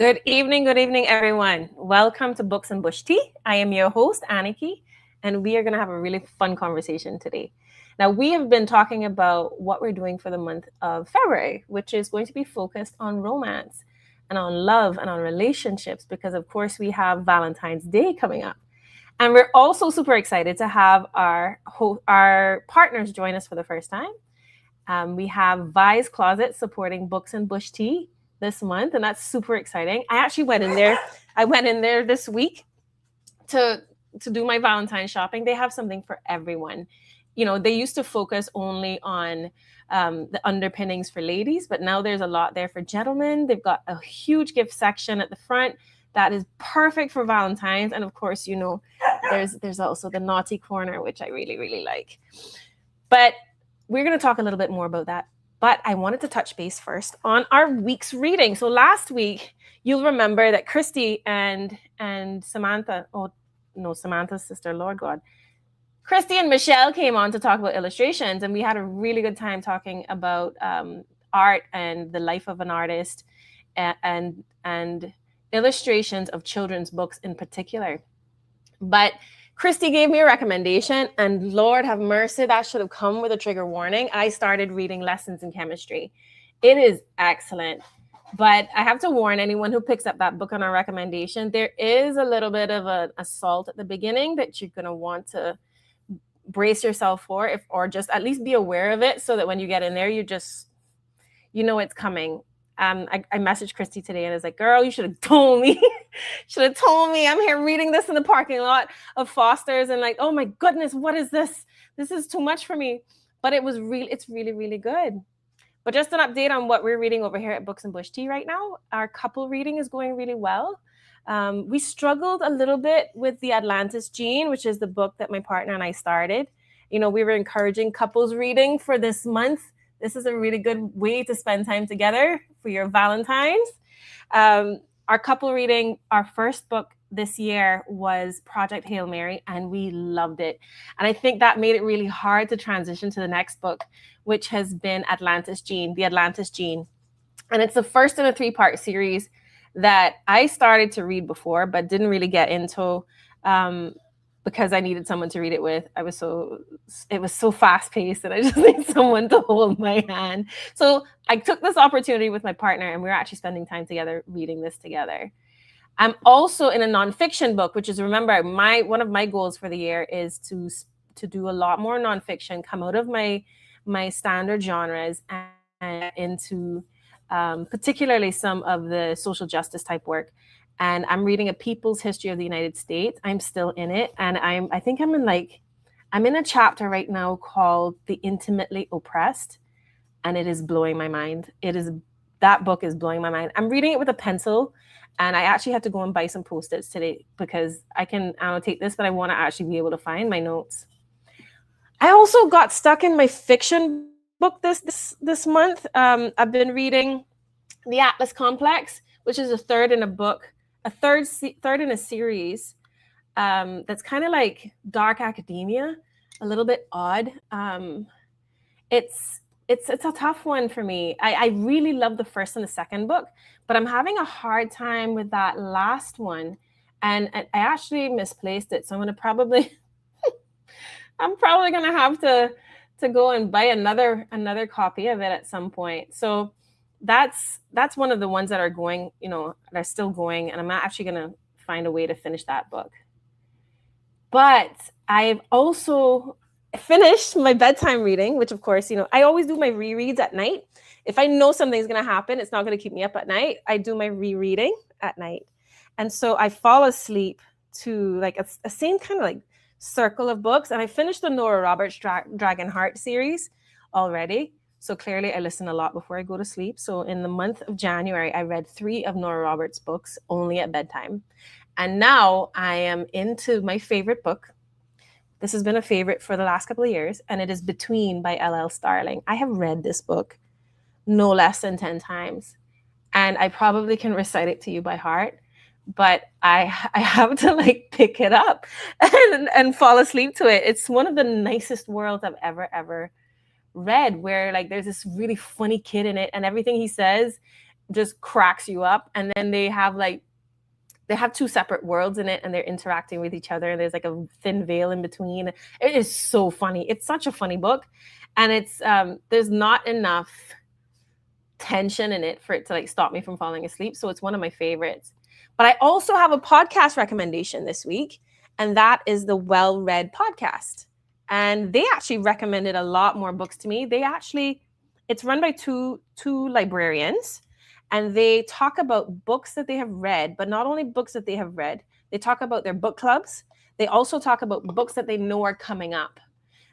Good evening, everyone. Welcome to Books and Bush Tea. I am your host, Aniki, and we are going to have a really fun conversation today. Now, we have been talking about what we're doing for the month of February, which is going to be focused on romance and on love and on relationships, because, of course, we have Valentine's Day coming up. And we're also super excited to have our partners join us for the first time. We have Vi's Closet supporting Books and Bush Tea this month, and that's super exciting. I actually went in there. I went in there this week to do my Valentine's shopping. They have something for everyone. You know, they used to focus only on the underpinnings for ladies, but now there's a lot there for gentlemen. They've got a huge gift section at the front that is perfect for Valentine's, and of course, you know, there's also the naughty corner, which I really like. But we're going to talk a little bit more about that. But I wanted to touch base first on our week's reading. So last week, you'll remember that Christy and Samantha, Samantha's sister, Lord God, Christy and Michelle came on to talk about illustrations, and we had a really good time talking about art and the life of an artist and illustrations of children's books in particular. But Christy gave me a recommendation, and Lord have mercy, that should have come with a trigger warning. I started reading Lessons in Chemistry. It is excellent, but I have to warn anyone who picks up that book on our recommendation, there is a little bit of an assault at the beginning that you're going to want to brace yourself for, or just at least be aware of it, so that when you get in there, you know it's coming. I messaged Christy today and I was like, girl, you should have told me. I'm here reading this in the parking lot of Foster's and like, oh my goodness, what is this? This is too much for me. But it's really good. But just an update on what we're reading over here at Books and Bush Tea right now. Our couple reading is going really well. We struggled a little bit with the Atlantis Gene, which is the book that my partner and I started. You know, we were encouraging couples reading for this month. This is a really good way to spend time together for your Valentine's. Our couple reading, our first book this year was Project Hail Mary, and we loved it. And I think that made it really hard to transition to the next book, which has been The Atlantis Gene. And it's the first in a 3-part series that I started to read before, but didn't really get into because I needed someone to read it with. It was so fast paced and I just need someone to hold my hand. So I took this opportunity with my partner, and we were actually spending time together reading this together. I'm also in a nonfiction book, which is, remember, one of my goals for the year is to do a lot more nonfiction, come out of my standard genres and into particularly some of the social justice type work. And I'm reading A People's History of the United States. I'm still in it. And I think I'm in a chapter right now called The Intimately Oppressed. And it is blowing my mind. That book is blowing my mind. I'm reading it with a pencil. And I actually have to go and buy some Post-its today because I can annotate this, but I want to actually be able to find my notes. I also got stuck in my fiction book this month. I've been reading The Atlas Complex, which is a third in a series that's kind of like dark academia, a little bit odd. It's a tough one for me. I really love the first and the second book, but I'm having a hard time with that last one, and I actually misplaced it. So I'm probably gonna have to go and buy another copy of it at some point. So that's one of the ones that are going, that are still going, and I'm actually going to find a way to finish that book. But I've also finished my bedtime reading, which of course, I always do my rereads at night. If I know something's going to happen, it's not going to keep me up at night. I do my rereading at night. And so I fall asleep to like a same kind of like circle of books. And I finished the Nora Roberts Dragon Heart series already. So clearly I listen a lot before I go to sleep. So in the month of January, I read 3 of Nora Roberts' books only at bedtime. And now I am into my favorite book. This has been a favorite for the last couple of years, and it is Between by L.L. Starling. I have read this book no less than 10 times, and I probably can recite it to you by heart, but I have to like pick it up and fall asleep to it. It's one of the nicest worlds I've ever read, where like there's this really funny kid in it, and everything he says just cracks you up. And then they have two separate worlds in it, and they're interacting with each other, and there's like a thin veil in between. It is so funny. It's such a funny book, and it's there's not enough tension in it for it to like stop me from falling asleep. So it's one of my favorites. But I also have a podcast recommendation this week, and that is the Well Read podcast. And they actually recommended a lot more books to me. It's run by two librarians, and they talk about books that they have read, but not only books that they have read, they talk about their book clubs. They also talk about books that they know are coming up,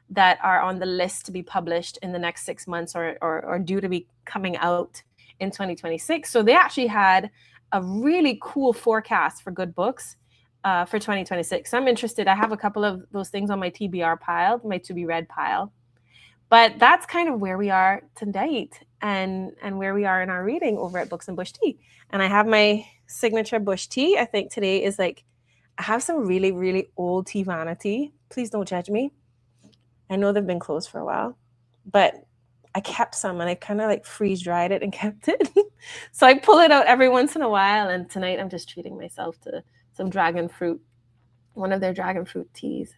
that are on the list to be published in the next 6 months, or due to be coming out in 2026. So they actually had a really cool forecast for good books for 2026. So I'm interested. I have a couple of those things on my TBR pile, my to be read pile. But that's kind of where we are tonight, and where we are in our reading over at Books and Bush Tea. And I have my signature Bush tea. I think today is I have some really, really old Teavana tea. Please don't judge me. I know they've been closed for a while, but I kept some, and I kind of freeze dried it and kept it. So I pull it out every once in a while. And tonight I'm just treating myself to some dragon fruit, one of their dragon fruit teas.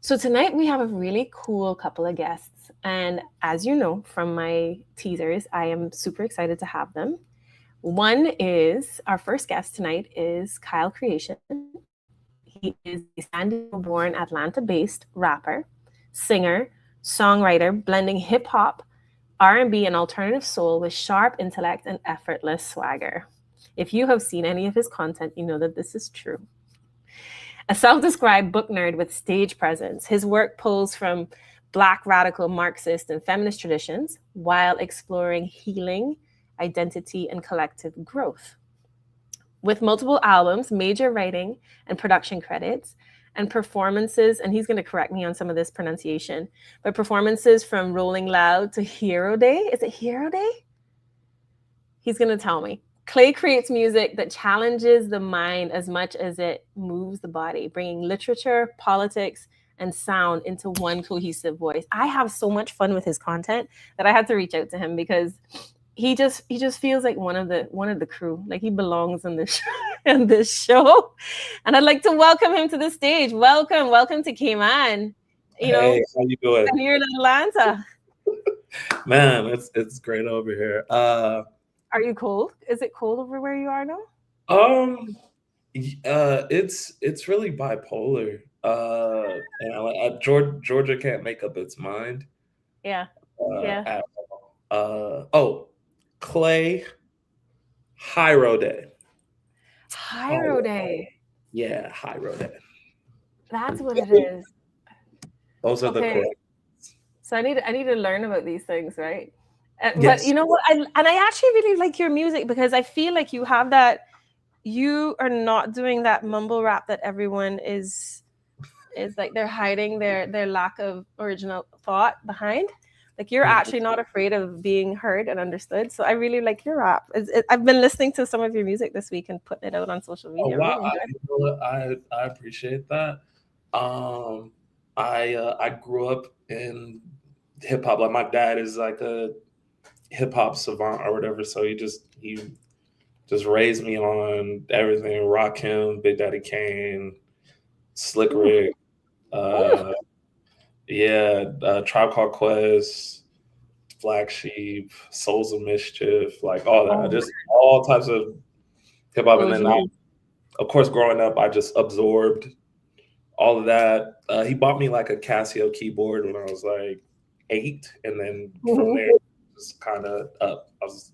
So tonight we have a really cool couple of guests. And as you know from my teasers, I am super excited to have them. Our first guest tonight is Kyle Creation. He is a San Diego-born, Atlanta-based rapper, singer, songwriter, blending hip-hop, R&B, and alternative soul with sharp intellect and effortless swagger. If you have seen any of his content, you know that this is true. A self-described book nerd with stage presence, his work pulls from Black radical Marxist and feminist traditions while exploring healing, identity, and collective growth. With multiple albums, major writing and production credits, and performances, and he's going to correct me on some of this pronunciation, but performances from Rolling Loud to Hero Day. Is it Hero Day? He's going to tell me. Clay creates music that challenges the mind as much as it moves the body, bringing literature, politics, and sound into one cohesive voice. I have so much fun with his content that I had to reach out to him, because he just feels like one of the crew. Like he belongs in this show. And I'd like to welcome him to the stage. Welcome to Cayman. Hey, how you doing? I'm here in Atlanta. Man, it's great over here. Are you cold? Is it cold over where you are now? It's really bipolar. And Georgia can't make up its mind. Yeah. At all. Clay, Hiro Day. Hiro Day. Yeah, Hiro Day. That's what it is. Those are the correct. So I need to learn about these things, right? Yes. But you know what? I actually really like your music, because I feel like you have that. You are not doing that mumble rap that everyone is like they're hiding their lack of original thought behind. Like you're actually not afraid of being heard and understood. So I really like your rap. I've been listening to some of your music this week and putting it out on social media. Oh, wow. I appreciate that. I grew up in hip hop. Like my dad is like a hip hop savant or whatever. So he just raised me on everything. Rakim, Big Daddy Kane, Slick Rick. Tribe Called Quest, Black Sheep, Souls of Mischief, like all that. Just all types of hip hop. And then of course, growing up, I just absorbed all of that. He bought me like a Casio keyboard when I was like 8. And then from there, just kind of up. I was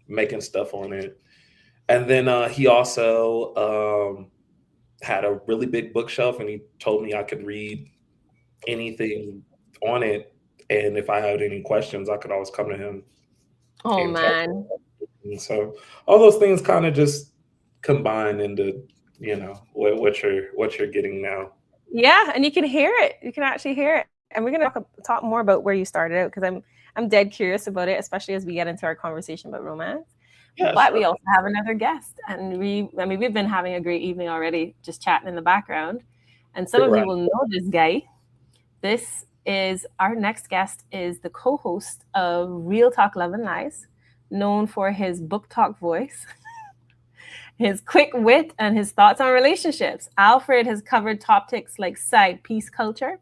making stuff on it. And then he also had a really big bookshelf, and he told me I could read anything on it, and if I had any questions, I could always come to him. Oh man! So all those things kind of just combine into what you're getting now. Yeah, and you can hear it. You can actually hear it, and we're gonna talk more about where you started out, because I'm dead curious about it, especially as we get into our conversation about romance. Yeah, but we also have another guest, and we've been having a great evening already, just chatting in the background. And some of you will know this guy. Our next guest is the co-host of Real Talk Love and Lies, known for his book talk voice, his quick wit, and his thoughts on relationships. Alfred has covered topics like side piece culture,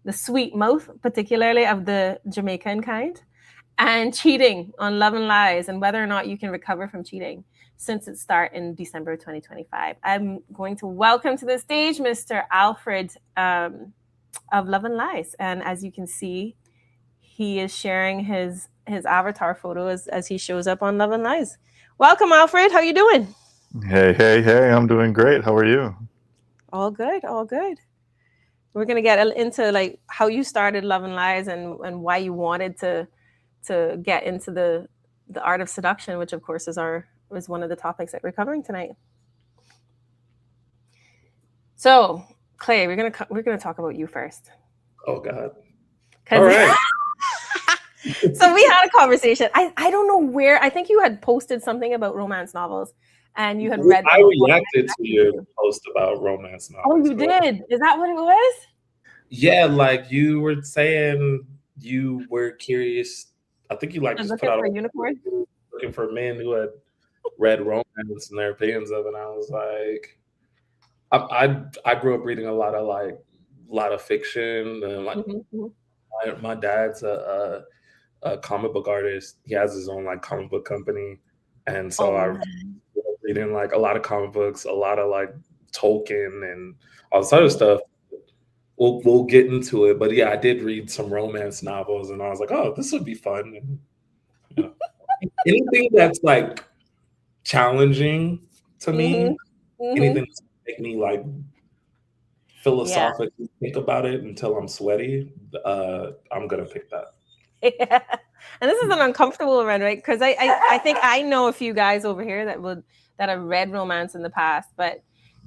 the sweet mouth, particularly of the Jamaican kind, and cheating on Love and Lies and whether or not you can recover from cheating since its start in December 2025. I'm going to welcome to the stage Mr. Alfred of Love and Lies. And as you can see, he is sharing his avatar photo as he shows up on Love and Lies. Welcome, Alfred. How you doing? Hey, I'm doing great. How are you? All good, all good. We're gonna get into like how you started Love and Lies and why you wanted to get into the art of seduction, which of course is one of the topics that we're covering tonight. So, Clay, we're gonna talk about you first. Oh God! All right. So we had a conversation. I don't know where. I think you had posted something about romance novels, and you had read. I reacted to your post about romance novels. Oh, you did? Is that what it was? Yeah, like you were saying, you were curious. I think you like just put out a unicorn, looking for men who had read romance and their opinions of it. And I was like, I grew up reading a lot of fiction. And my dad's a comic book artist. He has his own like comic book company, and so I was reading like a lot of comic books, a lot of like Tolkien and all this other stuff. We'll get into it, but yeah, I did read some romance novels, and I was like, oh, this would be fun. And, you know, anything that's like challenging to me, anything that's make me like philosophically think about it until I'm sweaty, I'm gonna pick that. Yeah. And this is an uncomfortable one, right? Because I think I know a few guys over here that have read romance in the past, but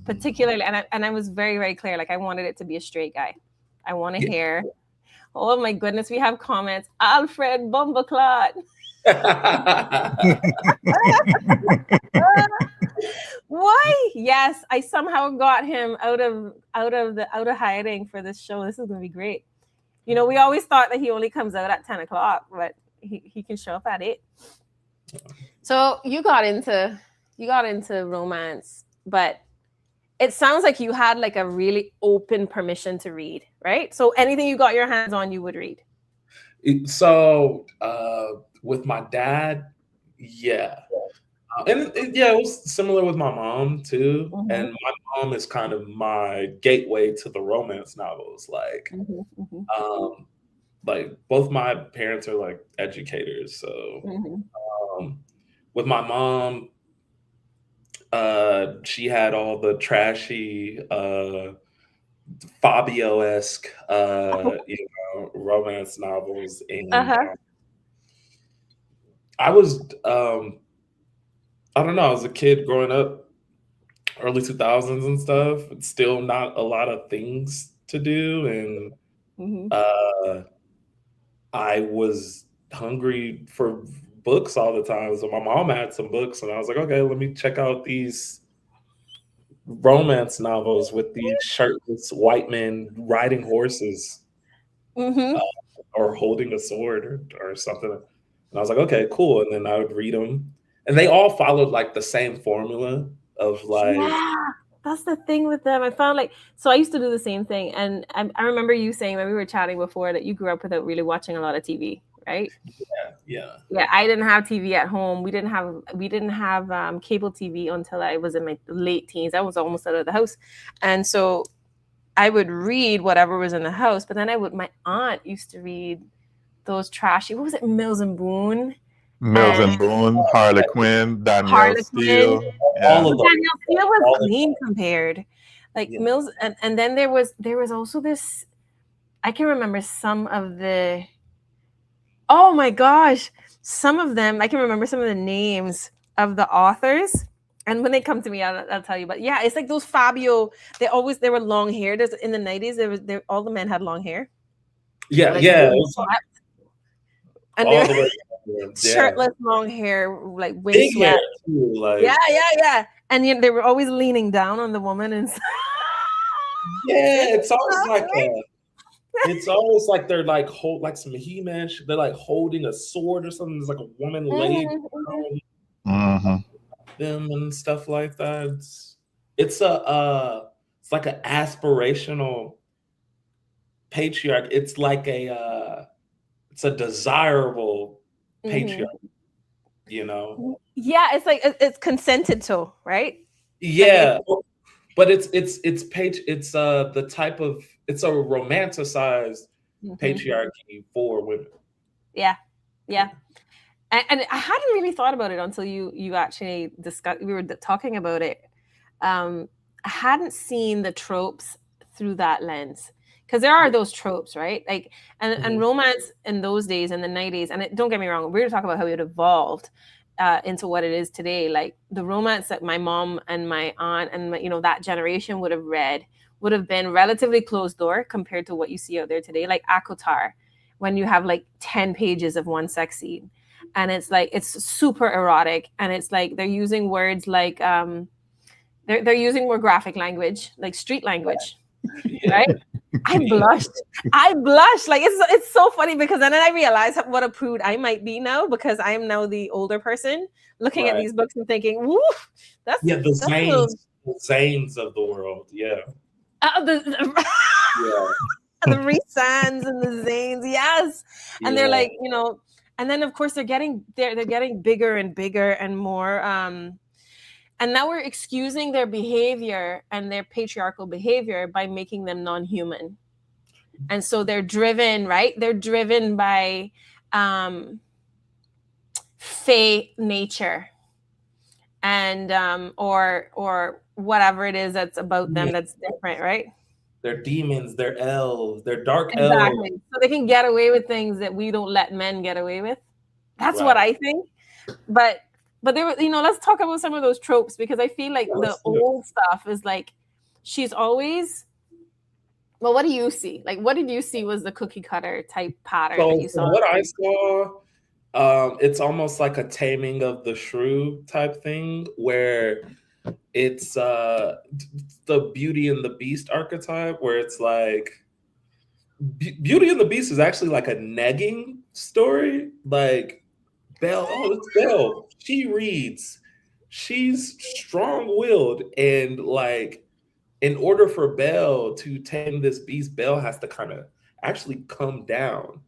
particularly, and I was very, very clear, like I wanted it to be a straight guy. I want to hear, oh my goodness, we have comments. Alfred Bumbleclot. Why? Yes, I somehow got him out of hiding for this show. This is gonna be great. You know, we always thought that he only comes out at 10 o'clock, but he can show up at 8. So you got into romance, but it sounds like you had like a really open permission to read, right? So anything you got your hands on, you would read. So with my dad, yeah. And it was similar with my mom too. And my mom is kind of my gateway to the romance novels. Like, like both my parents are like educators. So with my mom, she had all the trashy Fabio-esque romance novels, and I was I don't know, I was a kid growing up early 2000s and stuff. It's still not a lot of things to do, and I was hungry for books all the time. So my mom had some books, and I was like, okay, let me check out these romance novels with these shirtless white men riding horses or holding a sword or something. And I was like, okay, cool. And then I would read them, and they all followed like the same formula of like. Yeah, that's the thing with them. I found like, so I used to do the same thing, and I remember you saying when we were chatting before that you grew up without really watching a lot of TV, right? Yeah. I didn't have TV at home. We didn't have cable TV until I was in my late teens. I was almost out of the house, and so I would read whatever was in the house. But then my aunt used to read those trashy. What was it? Mills and Boone. Harlequin, Danielle Steele. Yeah. All of Danielle Steele was clean compared. Like Mills, and then there was also this. I can remember some of the. Oh my gosh, some of them I can remember some of the names of the authors, and when they come to me, I'll tell you. But yeah, it's like those Fabio. They were long hair. There's in the 90s. All the men had long hair. Yeah, like, yeah. And they're shirtless, long hair, like wind swept. Like... Yeah. And they were always leaning down on the woman, and yeah, it's always like It's always like they're like like some He-Man. They're like holding a sword or something. There's like a woman laid around them and stuff like that. It's it's like an aspirational patriarch. It's like it's a desirable patriarch. You know. Yeah, it's like it's consented to, right? Yeah. But it's the type of, it's a romanticized patriarchy for women. Yeah. And I hadn't really thought about it until you actually discussed. We were talking about it. I hadn't seen the tropes through that lens, because there are those tropes, right? Like, and romance in those days, in the 90s, and don't get me wrong, we're going to talk about how it evolved into what it is today. Like the romance that my mom and my aunt and that generation would have read would have been relatively closed door compared to what you see out there today, like Akotar, when you have like 10 pages of one sex scene, and it's like it's super erotic, and it's like they're using words like they're using more graphic language, like street language, right? I blushed. Like it's so funny, because then I realized what a prude I might be now, because I am now the older person looking at these books and thinking, "Woof, that's the Zanes of the world." Yeah. The Resands and the Zanes, yes. And they're like, and then of course they're getting bigger and bigger and more. And now we're excusing their behavior and their patriarchal behavior by making them non-human. And so they're driven, right? They're driven by fey nature, and or whatever it is that's about them that's different, right? They're demons, they're elves, they're dark elves. So they can get away with things that we don't let men get away with. That's what I think. But there, let's talk about some of those tropes, because I feel like the old stuff is like, she's always. Well, what do you see? Like, what did you see was the cookie cutter type pattern that you saw? What I saw, it's almost like a Taming of the Shrew type thing, where it's the Beauty and the Beast archetype, where it's like Beauty and the Beast is actually like a negging story. Like Belle, it's Belle. She reads. She's strong-willed, and like, in order for Belle to tame this beast, Belle has to kind of actually come down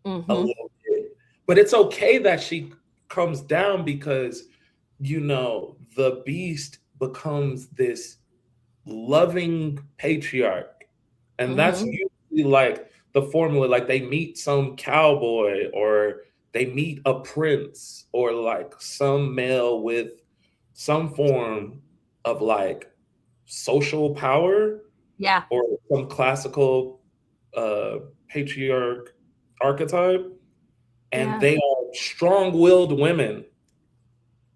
a little bit. But it's okay that she comes down, because the beast becomes this loving patriarch, and that's usually like the formula. Like they meet some cowboy, or they meet a prince, or like some male with some form of like social power, or some classical patriarch archetype, and they are strong-willed women.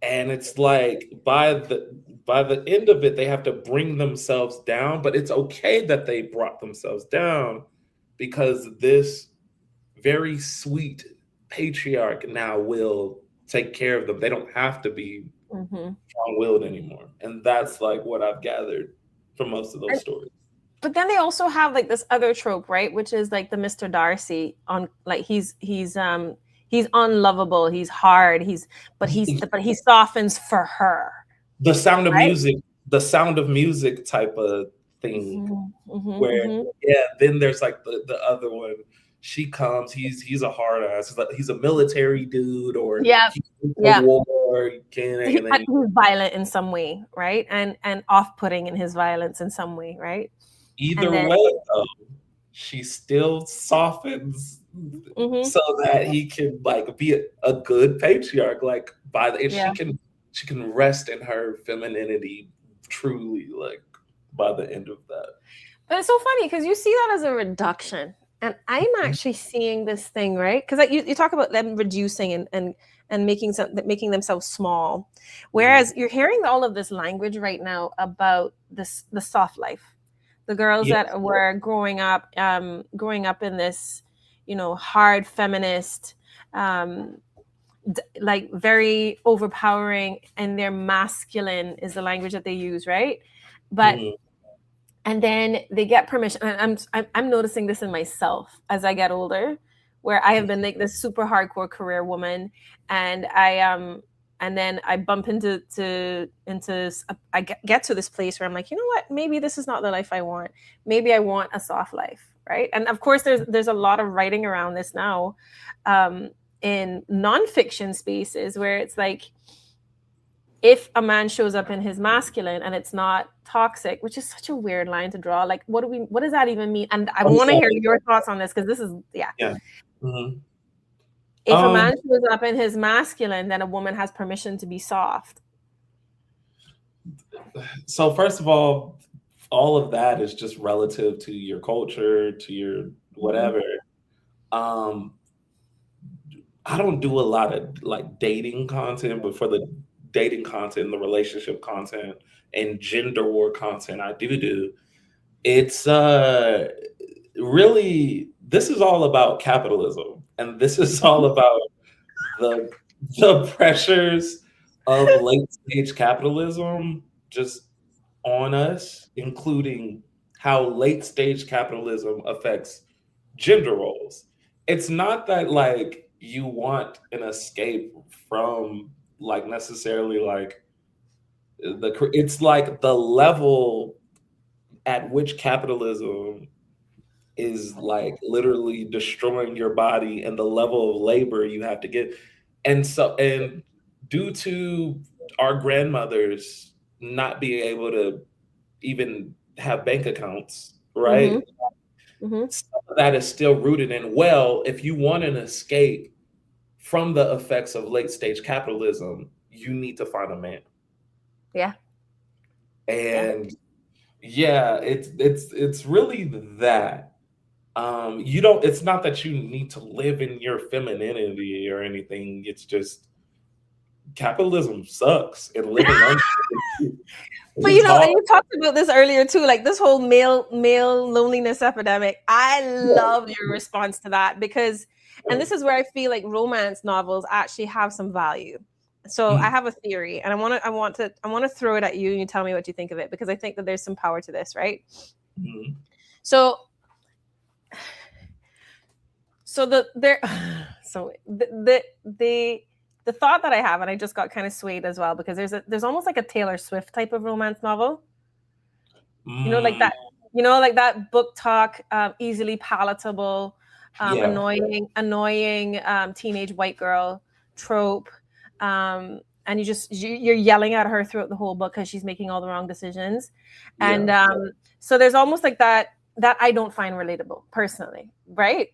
And it's like by the end of it, they have to bring themselves down, but it's okay that they brought themselves down, because this very sweet patriarch now will take care of them. They don't have to be strong-willed anymore. And that's like what I've gathered from most of those stories. But then they also have like this other trope, right? Which is like the Mr. Darcy on, like he's unlovable, he's hard, but he softens for her. The Sound of Music type of thing, where then there's like the other one. She comes, he's a hard ass. He's a military dude, or war. He's violent in some way, right? And off-putting in his violence in some way, right? Either way, though, she still softens so that he can like be a good patriarch. Like she can rest in her femininity truly, like by the end of that. But it's so funny, because you see that as a reduction. And I'm actually seeing this thing, right? Because you talk about them reducing and making themselves small, whereas you're hearing all of this language right now about the soft life, the girls that were growing up in this, hard feminist, like very overpowering, and their masculine is the language that they use, right? But And then they get permission. And I'm noticing this in myself as I get older, where I have been like this super hardcore career woman, and and then I bump into I get to this place where I'm like, you know what? Maybe this is not the life I want. Maybe I want a soft life, right? And of course, there's a lot of writing around this now, in nonfiction spaces where it's like, if a man shows up in his masculine and it's not toxic, which is such a weird line to draw, like what does that even mean? And I want to hear your thoughts on this, because this is Mm-hmm. If a man shows up in his masculine, then a woman has permission to be soft. So first of all of that is just relative to your culture, to your whatever. I don't do a lot of like dating content, but for the dating content, the relationship content, and gender war content I do, it's really, this is all about capitalism, and this is all about the pressures of late stage capitalism just on us, including how late stage capitalism affects gender roles. It's not that like you want an escape from like necessarily like it's like the level at which capitalism is like literally destroying your body and the level of labor you have to get. And so, and due to our grandmothers not being able to even have bank accounts, right? Some of that is still rooted in, well, if you want an escape from the effects of late stage capitalism, you need to find a man. Yeah. And it's really that. You don't, it's not that you need to live in your femininity or anything. It's just capitalism sucks and living under But you know, and you talked about this earlier too, like this whole male loneliness epidemic. I love your response to that, because, and this is where I feel like romance novels actually have some value. So I have a theory, and I want to throw it at you, and you tell me what you think of it, because I think that there's some power to this, right? So the thought that I have, and I just got kind of swayed as well, because there's almost like a Taylor Swift type of romance novel. You know, like that book talk, easily palatable, annoying teenage white girl trope. And you're yelling at her throughout the whole book because she's making all the wrong decisions. And so there's almost like that I don't find relatable personally, right?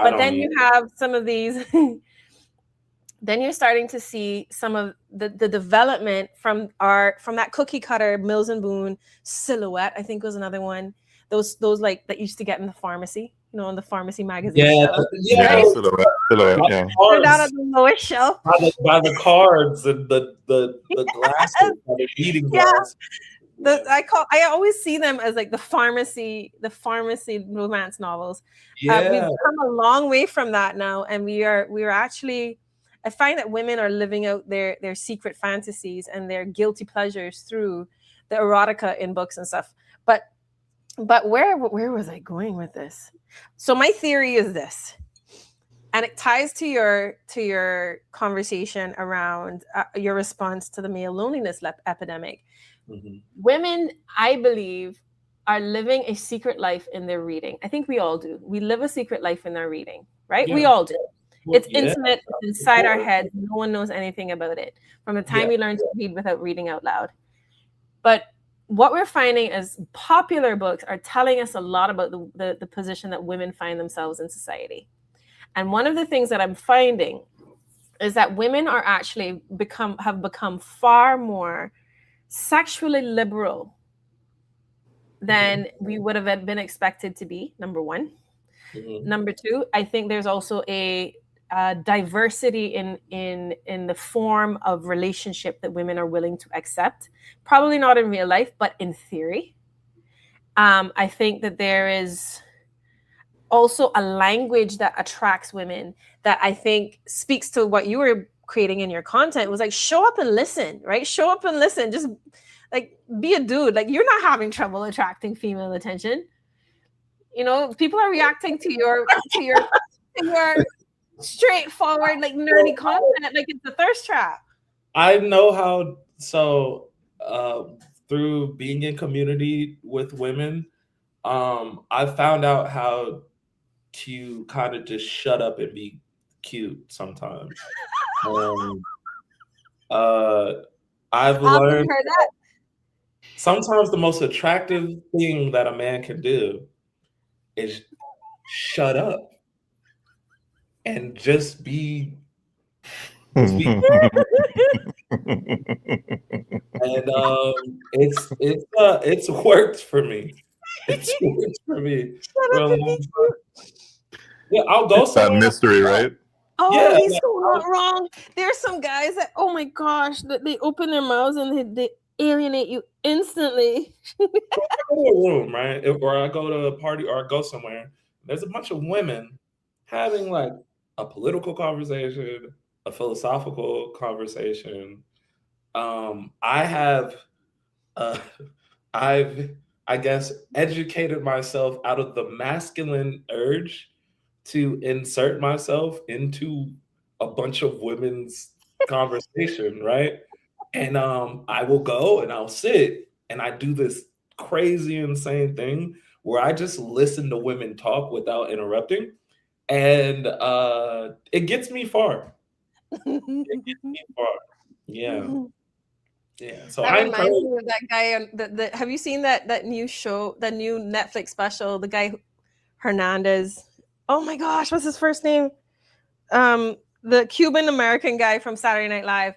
But then you have some of these then you're starting to see some of the development from that cookie cutter Mills and Boone silhouette, I think was another one. Those like that used to get in the pharmacy, you know, in the pharmacy magazine. Silhouette, yeah. Down at the lowest shelf. By the cards and the glasses, the reading glasses. I always see them as like the pharmacy romance novels. We've come a long way from that now, and we are actually, I find that women are living out their secret fantasies and their guilty pleasures through the erotica in books and stuff. But where was I going with this? So my theory is this, and it ties to your conversation around your response to the male loneliness epidemic. Women, I believe, are living a secret life in their reading. I think we all do. We live a secret life in our reading, right? We all do. It's intimate, it's inside our heads. No one knows anything about it from the time we learn to read without reading out loud. But what we're finding is popular books are telling us a lot about the position that women find themselves in society. And one of the things that I'm finding is that women are actually have become far more sexually liberal than we would have been expected to be, number one. Number two, I think there's also a diversity in the form of relationship that women are willing to accept. Probably not in real life, but in theory. I think that there is also a language that attracts women that I think speaks to what you were creating in your content. It was like, show up and listen, right? Show up and listen. Just Like, be a dude. Like, you're not having trouble attracting female attention. You know, people are reacting to your straightforward, like nerdy content, like it's a thirst trap. I know how. So, through being in community with women, I found out how to kind of just shut up and be cute sometimes. I've learned Heard that. sometimes the most attractive thing that a man can do is shut up and just be. And it's worked for me. It's worked for me. Shut up and be cute. Yeah, I'll go It's that somewhere. mystery, right? Oh, Yeah, he's so not wrong. There's some guys that, oh my gosh, that they open their mouths and they alienate you instantly. I go to a room, right? Or I go to a party or I go somewhere. There's a bunch of women having like a political conversation, a philosophical conversation. I have, I guess, educated myself out of the masculine urge to insert myself into a bunch of women's conversation, right? And I will go and I'll sit and I do this crazy, insane thing where I just listen to women talk without interrupting. And it gets me far. It gets me far. Yeah. Yeah. So That I reminds encourage. me of that guy on have you seen that new show, that new Netflix special, the guy Hernandez? Oh my gosh, what's his first name? The Cuban American guy from Saturday Night Live.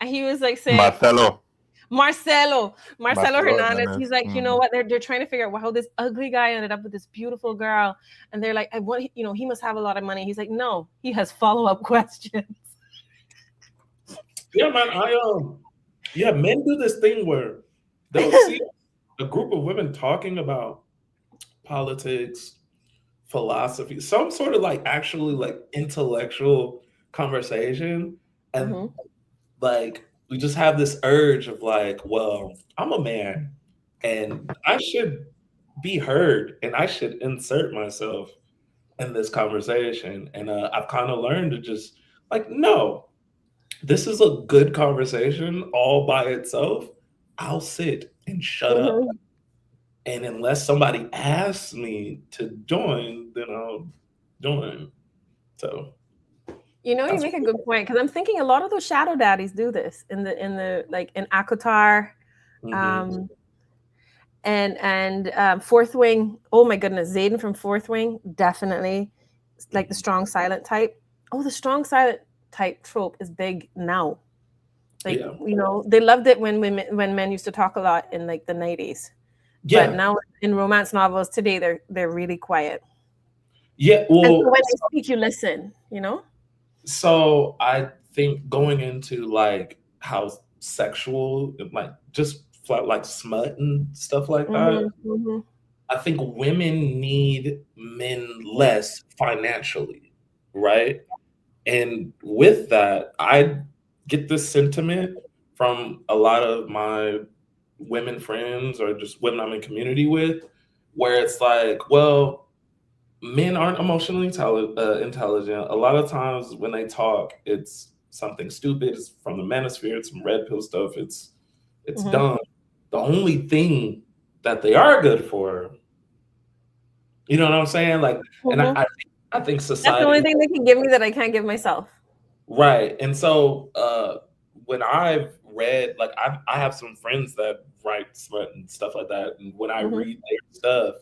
And he was like saying Marcelo Hernandez. He's like, you know what? They're trying to figure out how this ugly guy ended up with this beautiful girl. And they're like, I want, you know, he must have a lot of money. He's like, no, he has follow-up questions. Yeah, man. Yeah, men do this thing where they'll see a group of women talking about politics, philosophy, some sort of like actually like intellectual conversation. And like we just have this urge of like, well, I'm a man and I should be heard and I should insert myself in this conversation. And I've kind of learned to just like, no, this is a good conversation all by itself. I'll sit and shut up. And unless somebody asks me to join, then I'll join. So, you know, you make a good point, because I'm thinking a lot of those shadow daddies do this in the like in Akotar, and Fourth Wing. Oh my goodness, Zayden from Fourth Wing, definitely like the strong silent type. Oh, the strong silent type trope is big now. Like, you know, they loved it when men used to talk a lot in like the 90s. Yeah. But now in romance novels today, they're really quiet. Yeah. Well, and so when they speak, you listen, you know? So I think going into like how sexual, like just like smut and stuff like that, I think women need men less financially, right? And with that, I get this sentiment from a lot of my women friends or just women I'm in community with, where it's like, well, men aren't emotionally intelligent. A lot of times when they talk, it's something stupid. It's from the manosphere. It's some red pill stuff. It's dumb. The only thing that they are good for, you know what I'm saying? Like, and I think society. That's the only thing they can give me that I can't give myself. Right. And so when I've read, like I have some friends that write smut and stuff like that. And when I read their stuff,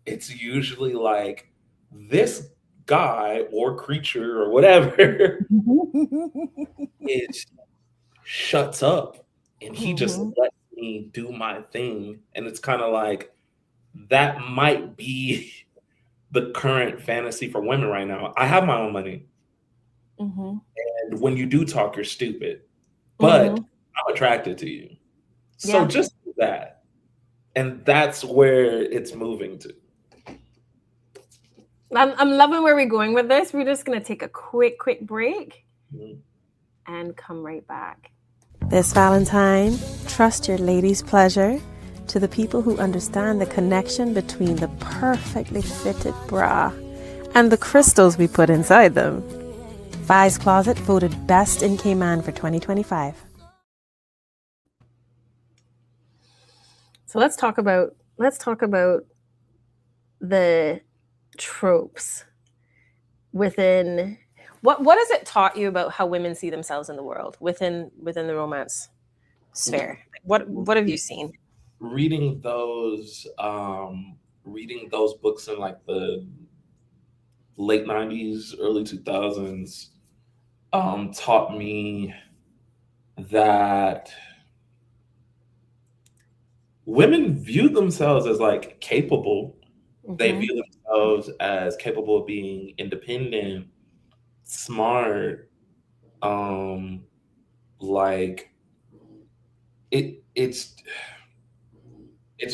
it's usually like this guy or creature or whatever shuts up and he just lets me do my thing. And it's kind of like that might be the current fantasy for women right now. I have my own money. And when you do talk, you're stupid, but I'm attracted to you. So just do that. And that's where it's moving to. I'm loving where we're going with this. We're just going to take a quick break and come right back. This Valentine, trust your lady's pleasure to the people who understand the connection between the perfectly fitted bra and the crystals we put inside them. Vi's Closet voted Best in K-Man for 2025. So let's talk about the tropes within what has it taught you about how women see themselves in the world within the romance sphere? What have you seen? Reading those books in like the late 90s, early 2000s taught me that women view themselves as like capable. They view themselves as capable of being independent, smart, like it's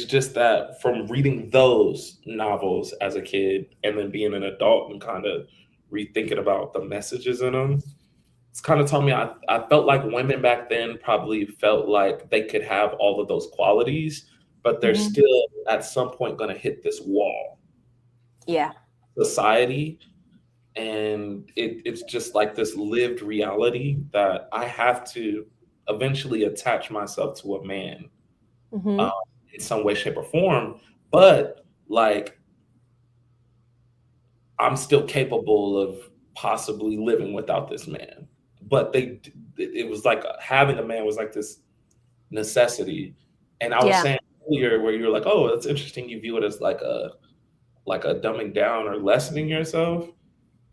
just that from reading those novels as a kid and then being an adult and kind of rethinking about the messages in them, it's kind of told me I felt like women back then probably felt like they could have all of those qualities, but they're still at some point going to hit this wall. Yeah. Society. And it's just like this lived reality that I have to eventually attach myself to a man in some way, shape, or form. But like, I'm still capable of possibly living without this man. But it was like having a man was like this necessity. And I was saying earlier where you're like, oh, that's interesting. You view it as like a dumbing down or lessening yourself.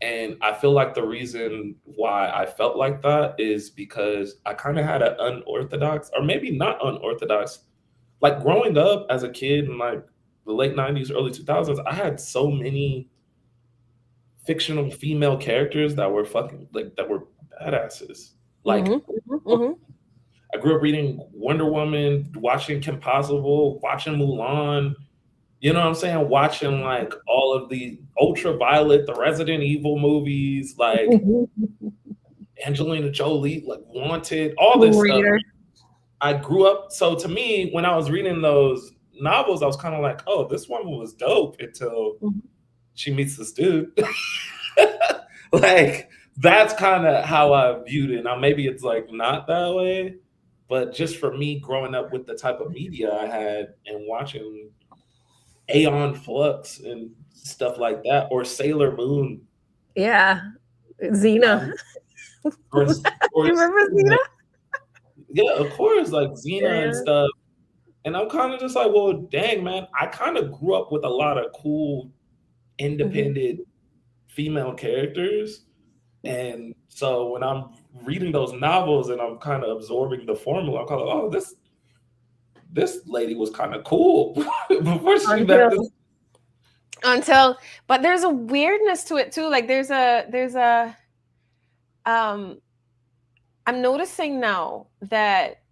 And I feel like the reason why I felt like that is because I kind of had an unorthodox, or maybe not unorthodox, like growing up as a kid in like the late 90s, early 2000s, I had so many fictional female characters that were that were badasses. Like, I grew up reading Wonder Woman, watching Kim Possible, watching Mulan. You know what I'm saying? Watching like all of the Ultraviolet, the Resident Evil movies, like Angelina Jolie, like Wanted, all this stuff. I grew up. So to me, when I was reading those novels, I was kind of like, oh, this woman was dope until she meets this dude. Like, that's kind of how I viewed it. Now, maybe it's like not that way, but just for me growing up with the type of media I had and watching Aeon Flux and stuff like that, or Sailor Moon. Yeah. Xena. Or you remember Xena? Yeah, of course, like Xena and stuff. And I'm kind of just like, well, dang, man, I kind of grew up with a lot of cool, independent female characters. And so when I'm reading those novels and I'm kind of absorbing the formula, I'm kind of like, oh, this lady was kind of cool before she met this. But there's a weirdness to it too. Like I'm noticing now that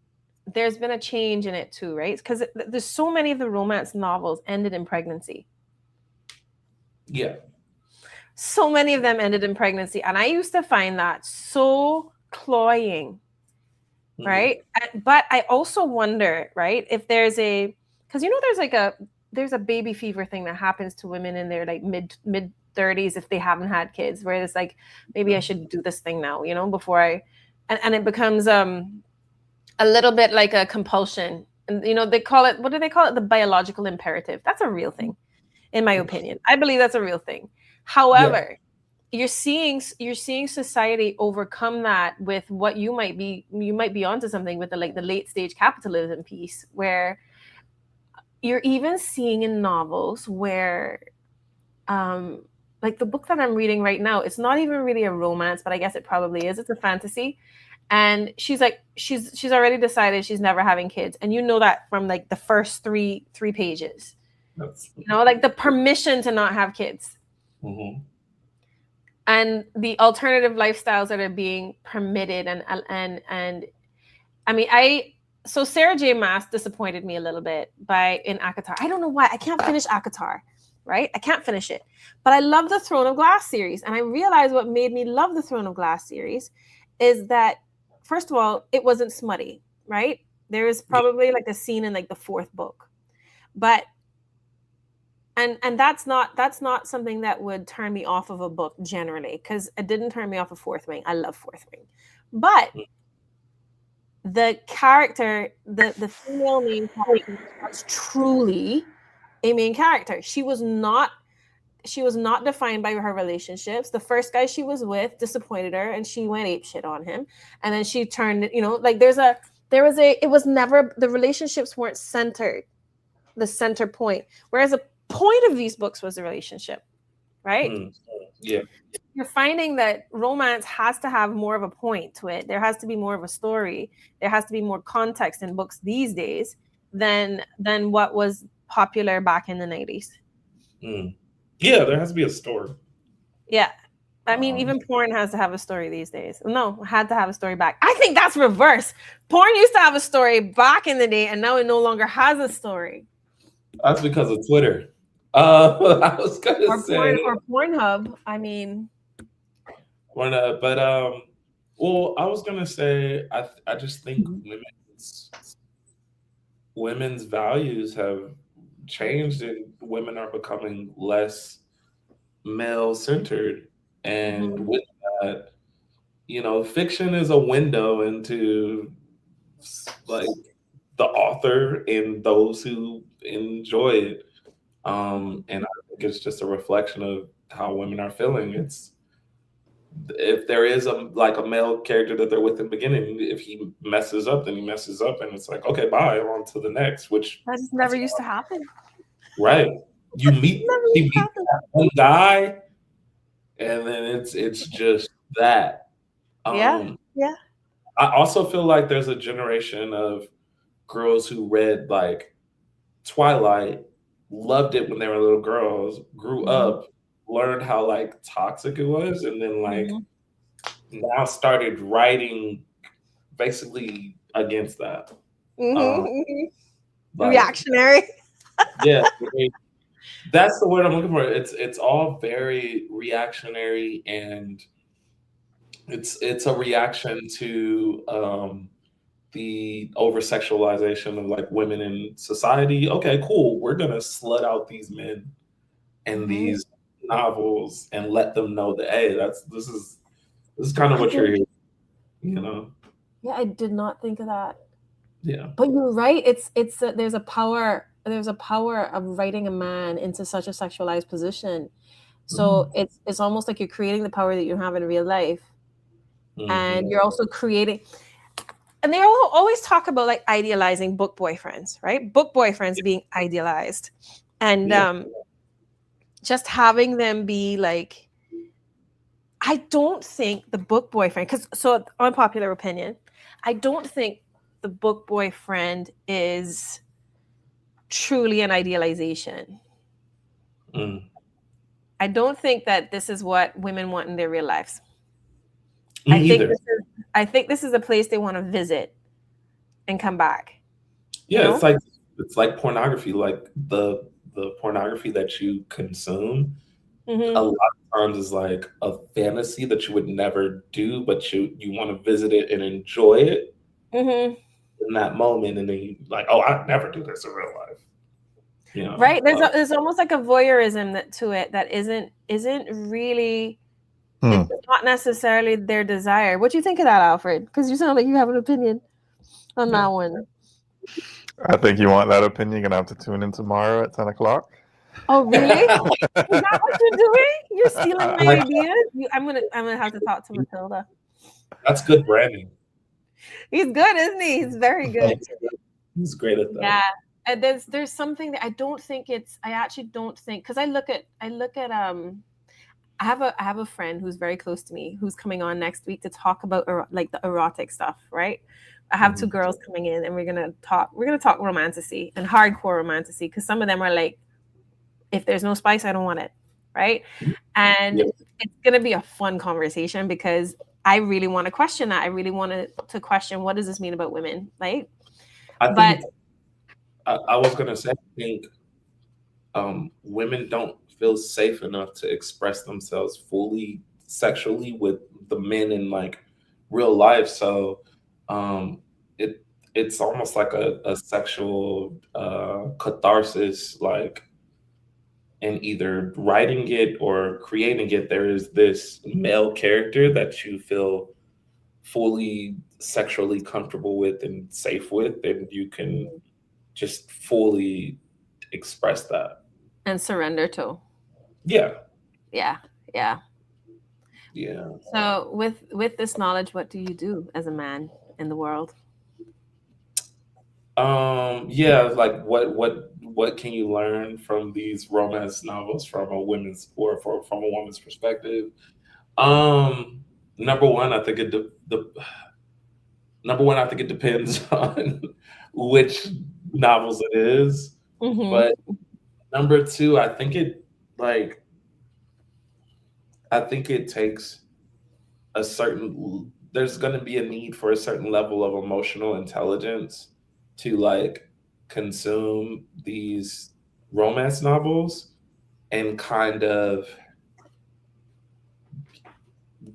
there's been a change in it too, right? Because there's so many of the romance novels ended in pregnancy. Yeah. So many of them ended in pregnancy. And I used to find that so cloying, right? But I also wonder, right, if there's because there's a baby fever thing that happens to women in their like mid 30s if they haven't had kids, where it's like, maybe I should do this thing now, before and it becomes a little bit like a compulsion. And they call it, what do they call it? The biological imperative. That's a real thing, in my opinion. I believe that's a real thing. However, you're seeing society overcome that with what you might be onto something with the late stage capitalism piece, where you're even seeing in novels where like the book that I'm reading right now, it's not even really a romance, but I guess it probably is. It's a fantasy. And she's already decided she's never having kids. And that from like the first three pages, like the permission to not have kids. And the alternative lifestyles that are being permitted. And I mean, so Sarah J. Maas disappointed me a little bit in ACOTAR. I don't know why. I can't finish ACOTAR, right? I can't finish it. But I love the Throne of Glass series. And I realized what made me love the Throne of Glass series is that first of all, it wasn't smutty, right? There is probably like a scene in like the fourth book, but and that's not something that would turn me off of a book generally, because it didn't turn me off of Fourth Wing. I love Fourth Wing, but the character, the female main character, was truly a main character. She was not defined by her relationships. The first guy she was with disappointed her, and she went ape shit on him, and then she turned, like it was never, the relationships weren't the center point, whereas a point of these books was a relationship, right? Yeah. You're finding that romance has to have more of a point to it. There has to be more of a story. There has to be more context in books these days than what was popular back in the 90s. Yeah, there has to be a story. Yeah. I mean, even porn has to have a story these days. No, had to have a story back. I think that's reverse. Porn used to have a story back in the day, and now it no longer has a story. That's because of Twitter. I was gonna say or Pornhub. I mean, but well, I was gonna say I just think women's values have changed, and women are becoming less male centered, and with that, fiction is a window into like the author and those who enjoy it. And I think it's just a reflection of how women are feeling. It's, if there is a male character that they're with in the beginning, if he messes up, then he messes up, and it's like, okay, bye, on to the next. Which that just never used to happen. Right. You meet that one guy, and then it's just that. Yeah. I also feel like there's a generation of girls who read like Twilight, loved it when they were little girls, grew up, learned how like toxic it was, and then like now started writing basically against that. Reactionary. Yeah, that's the word I'm looking for. It's all very reactionary, and it's a reaction to the over sexualization of like women in society. Okay, cool. We're gonna slut out these men in these novels and let them know that, hey, this is kind of what you're here, Yeah, I did not think of that. Yeah, but you're right. There's a power of writing a man into such a sexualized position. So it's almost like you're creating the power that you have in real life, and you're also creating. And they always talk about like idealizing book boyfriends, right? Book boyfriends being idealized, and just having them be like. I don't think the book boyfriend, so unpopular opinion, I don't think the book boyfriend is truly an idealization. I don't think that this is what women want in their real lives. I think this is a place they want to visit and come back. Yeah, it's like pornography, like the pornography that you consume. A lot of times is like a fantasy that you would never do, but you want to visit it and enjoy it in that moment, and then you like, oh, I'd never do this in real life. Right? There's almost like a voyeurism to it that isn't really. It's not necessarily their desire. What do you think of that, Alfred? Because you sound like you have an opinion on that one. I think you want that opinion. You're gonna have to tune in tomorrow at 10 o'clock. Oh, really? Is that what you're doing? You're stealing my ideas? I'm gonna have to talk to Matilda. That's good branding. He's good, isn't he? He's very good. He's great at that. Yeah. And there's something that I actually don't think, because I look at I have a friend who's very close to me who's coming on next week to talk about like the erotic stuff, right? I have two girls coming in, and we're gonna talk romantasy and hardcore romantasy, because some of them are like, if there's no spice, I don't want it, right? And it's gonna be a fun conversation, because I really want to question that. I really want to question, what does this mean about women, right? I was gonna say, I think women don't feel safe enough to express themselves fully sexually with the men in like real life. So it it's almost like a sexual catharsis, like in either writing it or creating it. There is this male character that you feel fully sexually comfortable with and safe with, and you can just fully express that and surrender to. Yeah. Yeah, yeah. Yeah. So with this knowledge, what do you do as a man in the world? Yeah, like what can you learn from these romance novels from a from a woman's perspective? Um, number one, I think the number one, I think it depends on which novels it is. Mm-hmm. But number two, like I think it takes a certain there's going to be a need for a certain level of emotional intelligence to like consume these romance novels and kind of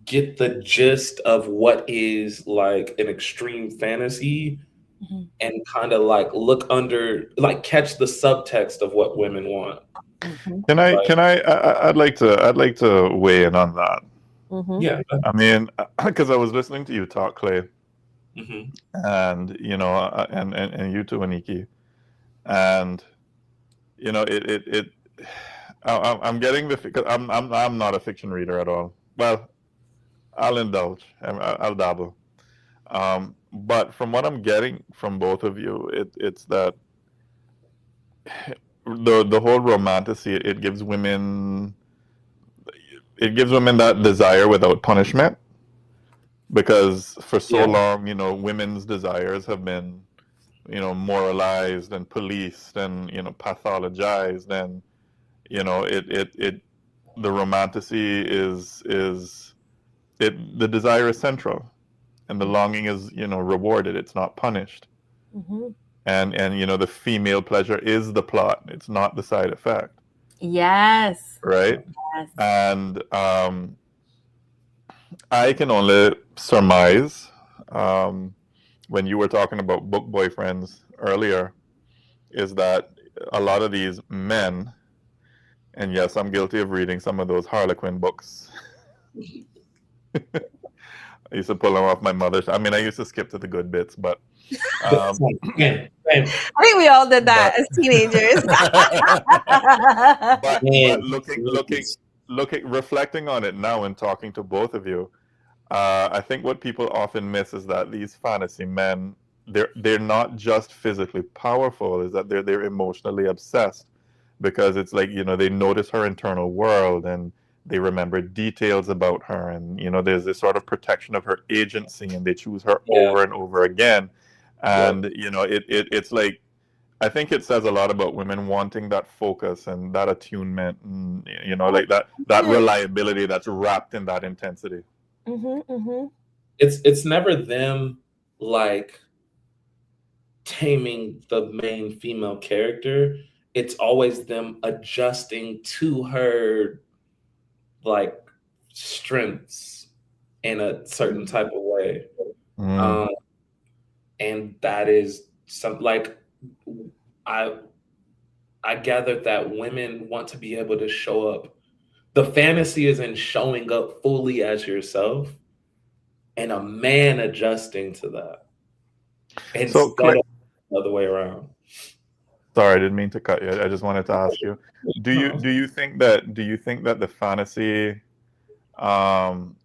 get the gist of what is like an extreme fantasy Mm-hmm. and kind of like look under like catch the subtext of what women want. Mm-hmm. Like I'd like to weigh in on that. Mm-hmm. yeah. I mean, because I was listening to you talk, Clay, Hmm. and and you too, Aniki, and it I'm getting the because I'm not a fiction reader at all. Well, I'll indulge. I'll dabble. But from what I'm getting from both of you, it's that the whole romanticy it gives women that desire without punishment, because for so Yeah. long, women's desires have been, moralized and policed and, pathologized, and, it the romanticy is the desire is central, and the longing is, rewarded. It's not punished. Mm-hmm. And the female pleasure is the plot. It's not the side effect, Yes. right? Yes. And I can only surmise, when you were talking about book boyfriends earlier, is that a lot of these men, and yes, I'm guilty of reading some of those Harlequin books. I used to pull them off my mother's. I mean, I used to skip to the good bits, but Same. I think we all did that as teenagers. but Man, reflecting on it now and talking to both of you, I think what people often miss is that these fantasy men, they're not just physically powerful, is that they're emotionally obsessed, because it's like, they notice her internal world, and they remember details about her, and there's this sort of protection of her agency, and they choose her yeah. over and over again. And Yep. it's like, I think it says a lot about women wanting that focus and that attunement, and like that reliability that's wrapped in that intensity. Mm-hmm, mm-hmm. It's never them like taming the main female character. It's always them adjusting to her like strengths in a certain type of way. Mm. Um, and that is some like I I gathered that women want to be able to show up. The fantasy is in showing up fully as yourself, and a man adjusting to that So, instead of the other way around. sorry, I didn't mean to cut you. I just wanted to ask you: No. do you think that the fantasy um,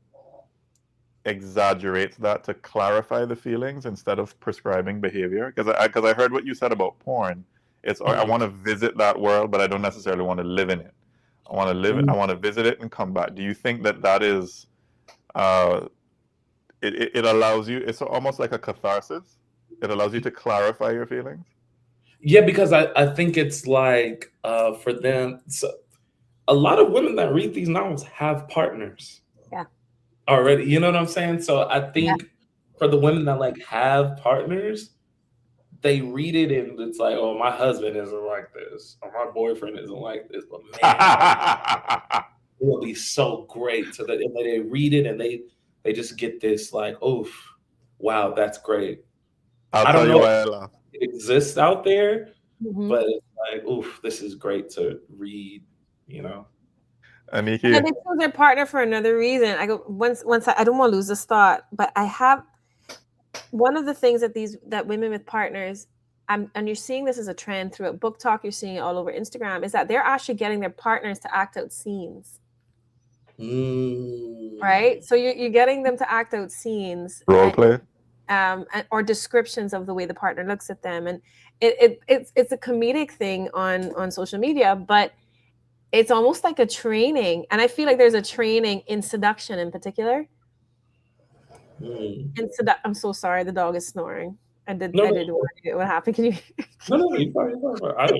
exaggerates that to clarify the feelings instead of prescribing behavior? Because I heard what you said about porn. It's I Mhm. want to visit that world, but I don't necessarily want to live in it. I want to live it. I want to visit it and come back. Do you think that is uh, it allows you? It's almost like a catharsis. It allows you to clarify your feelings. Yeah, because I think it's like for them, so a lot of women that read these novels have partners Yeah. already. You know what I'm saying? So I Yeah. think for the women that like have partners, they read it and it's like, oh, my husband isn't like this, or my boyfriend isn't like this, but man, it will be so great. So that and they read it and they just get this like, oof, wow, that's great. I'll I tell don't you know why I if laugh. it exists out there, Mm-hmm. but it's like, oof, this is great to read, you know. And Aniki, then they choose their partner for another reason. I go once I don't want to lose this thought, but I have one of the things that women with partners, and you're seeing this as a trend throughout book talk, you're seeing it all over Instagram, is that they're actually getting their partners to act out scenes. Right? So you're getting them to act out scenes role play. or descriptions of the way the partner looks at them, and it's a comedic thing on social media, but it's almost like a training, and I feel like there's a training in seduction in particular. I'm so sorry, the dog is snoring. No, I no, did what happened. Can you? no, you're fine, you're fine. I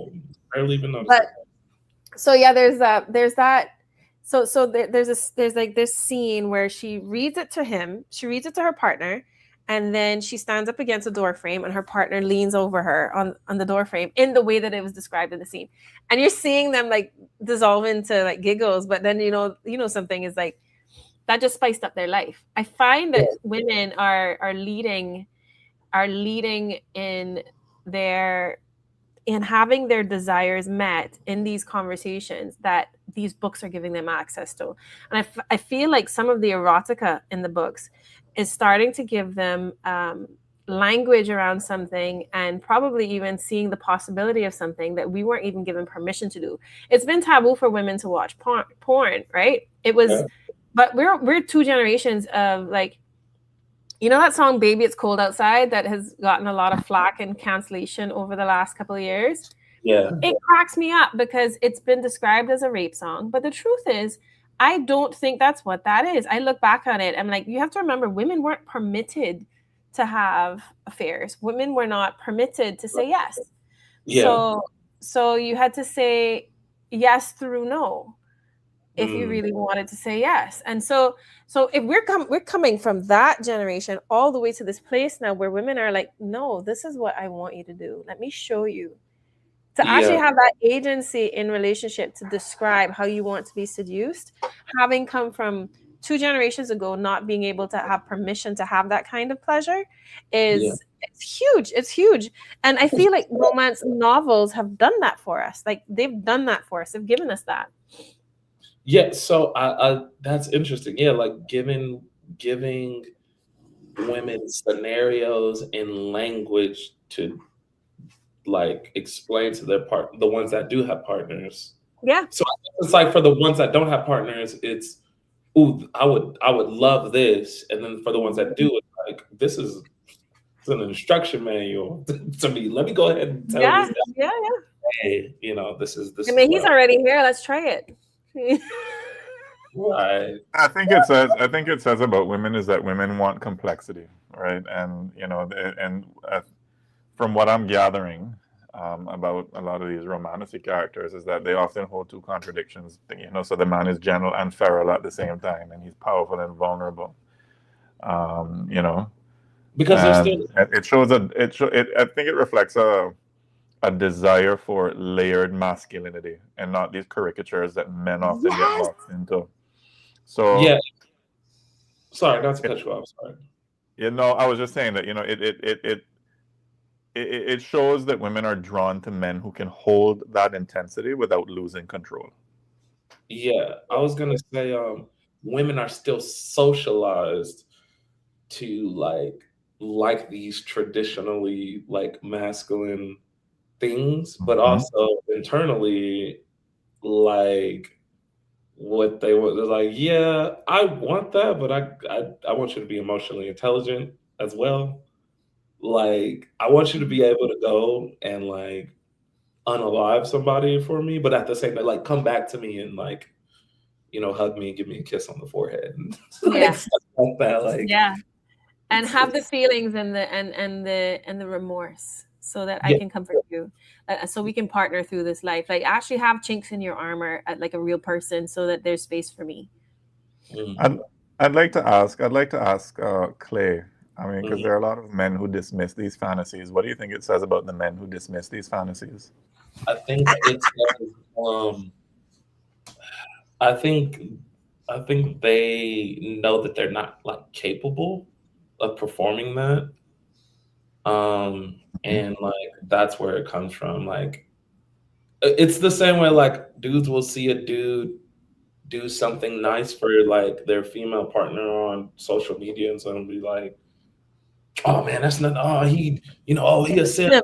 barely even noticed. But so yeah, there's that. So there's like this scene where she reads it to him. She reads it to her partner, and then she stands up against a door frame, and her partner leans over her on the door frame in the way that it was described in the scene. And you're seeing them like dissolve into like giggles, but then something is like that just spiced up their life. I find that women are leading in their in having their desires met in these conversations that these books are giving them access to. And I feel like some of the erotica in the books is starting to give them language around something, and probably even seeing the possibility of something that we weren't even given permission to do. It's been taboo for women to watch porn, right? It was, but we're two generations of like, that song Baby It's Cold Outside that has gotten a lot of flack and cancellation over the last couple of years. Yeah. It cracks me up because it's been described as a rape song. But the truth is, I don't think that's what that is. I look back on it, I'm like, you have to remember, women weren't permitted to have affairs. Women were not permitted to say yes. Yeah. So you had to say yes through no if you really wanted to say yes. And so if we're coming from that generation all the way to this place now where women are like, no, this is what I want you to do. Let me show you. To actually have that agency in relationship to describe how you want to be seduced, having come from 2 generations ago, not being able to have permission to have that kind of pleasure it's huge. It's huge. And I feel like romance novels have done that for us. Like they've done that for us. They've given us that. Yeah, so I that's interesting. Yeah, like giving women scenarios in language to like explain to the ones that do have partners. Yeah. So it's like for the ones that don't have partners, it's ooh, I would love this, and then for the ones that do, it's like it's an instruction manual to me. Let me go ahead and tell this guy, Yeah. hey, this is I mean, he's what already here. Let's try it. right. I think it says about women is that women want complexity, right? And from what I'm gathering about a lot of these romantic characters is that they often hold two contradictions. So the man is gentle and feral at the same time, and he's powerful and vulnerable. Because there's still it shows I think it reflects a desire for layered masculinity and not these caricatures that men often get locked into. So yeah. Sorry, not to cut you off. Sorry. I was just saying that it shows that women are drawn to men who can hold that intensity without losing control. Yeah, I was gonna say, women are still socialized to like these traditionally like masculine things, but also internally like what they want. They're like, yeah, I want that, but I want you to be emotionally intelligent as well. Like, I want you to be able to go and like unalive somebody for me, but at the same time, like come back to me and like, hug me and give me a kiss on the forehead and like stuff like that. Like, and have the feelings and the remorse so that I can comfort you, so we can partner through this life. Like actually have chinks in your armor like a real person, so that there's space for me. I'd like to ask Clay. I mean, because there are a lot of men who dismiss these fantasies. What do you think it says about the men who dismiss these fantasies? I think it's I think they know that they're not like capable performing that. And like that's where it comes from. Like it's the same way like dudes will see a dude do something nice for like their female partner on social media and so and be like, oh man, that's not he, he a simp.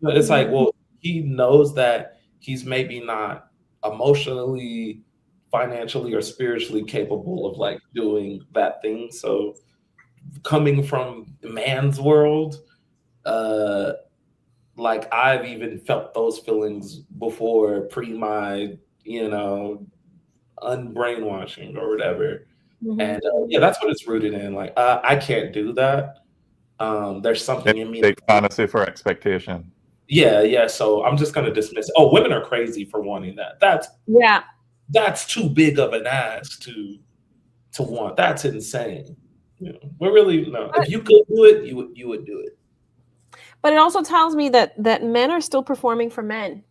It's like, well, he knows that he's maybe not emotionally, financially, or spiritually capable of like doing that thing. So coming from man's world, like I've even felt those feelings before pre my, unbrainwashing or whatever. And yeah, that's what it's rooted in. Like I can't do that. There's something in me. Big fantasy for expectation. Yeah. So I'm just gonna dismiss it. Oh, women are crazy for wanting that. That's too big of an ask to want. That's insane. We're really no. If you could do it, you would do it. But it also tells me that men are still performing for men.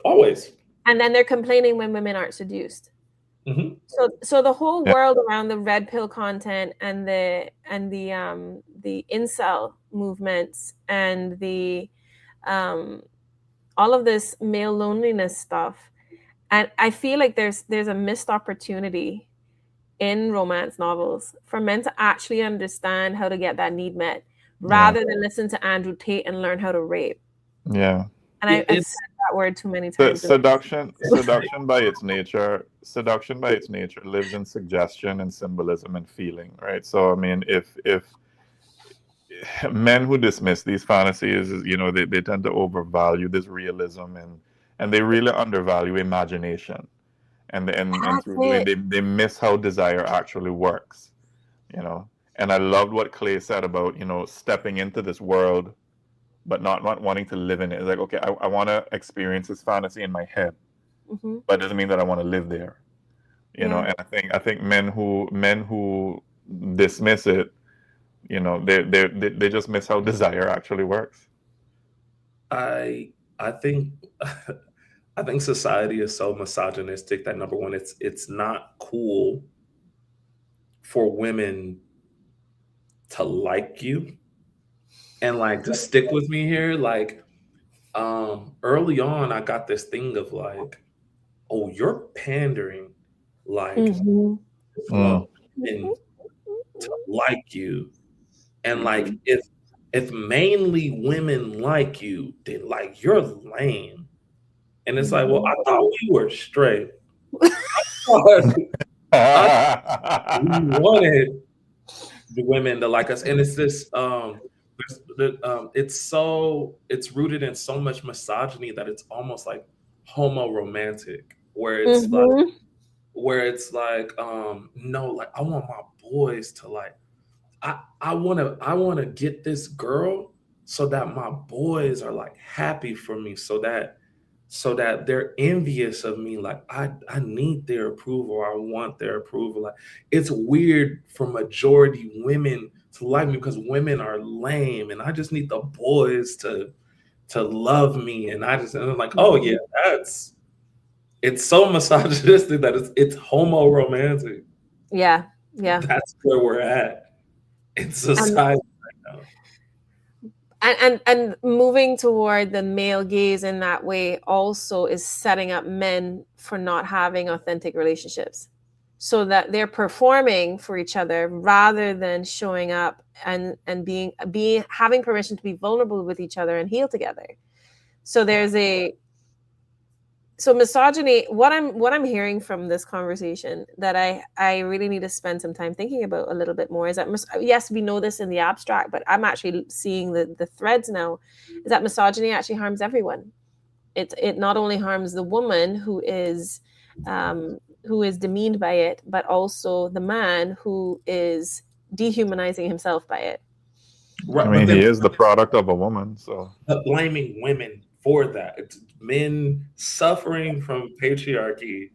Always. And then they're complaining when women aren't seduced. Mm-hmm. So the whole world around the red pill content and the incel movements and the all of this male loneliness stuff, and I feel like there's a missed opportunity in romance novels for men to actually understand how to get that need met, rather than listen to Andrew Tate and learn how to rape. Yeah. And I've said that word too many times. Seduction by its nature lives in suggestion and symbolism and feeling, right? So I mean, if men who dismiss these fantasies, they tend to overvalue this realism and they really undervalue imagination, and they miss how desire actually works, And I loved what Clay said about stepping into this world but not wanting to live in it. It's like, okay, I want to experience this fantasy in my head, but it doesn't mean that I want to live there, And I think men who dismiss it, they just miss how desire actually works. I think I think society is so misogynistic that number one, it's not cool for women to like you. And like, just stick with me here. Like, early on, I got this thing of like, oh, you're pandering, like, want women to like you, and like, if mainly women like you, then like you're lame. And it's like, well, I thought we were straight. I wanted the women to like us, and it's this. It's rooted in so much misogyny that it's almost like homo-romantic, where it's like no, like I want my boys to like I want to get this girl so that my boys are like happy for me, so that they're envious of me. Like I need their approval. I want their approval. Like it's weird for majority women to like me because women are lame, and I just need the boys to love me. And I'm like, oh yeah, it's so misogynistic that it's homo-romantic. Yeah. That's where we're at in society right now. And moving toward the male gaze in that way also is setting up men for not having authentic relationships, so that they're performing for each other rather than showing up and being having permission to be vulnerable with each other and heal together. So misogyny, what I'm hearing from this conversation that I really need to spend some time thinking about a little bit more is that yes, we know this in the abstract, but I'm actually seeing the threads now, is that misogyny actually harms everyone. It not only harms the woman who is demeaned by it, but also the man who is dehumanizing himself by it. Right, I mean, he is the product of a woman, so blaming women for that. It's men suffering from patriarchy,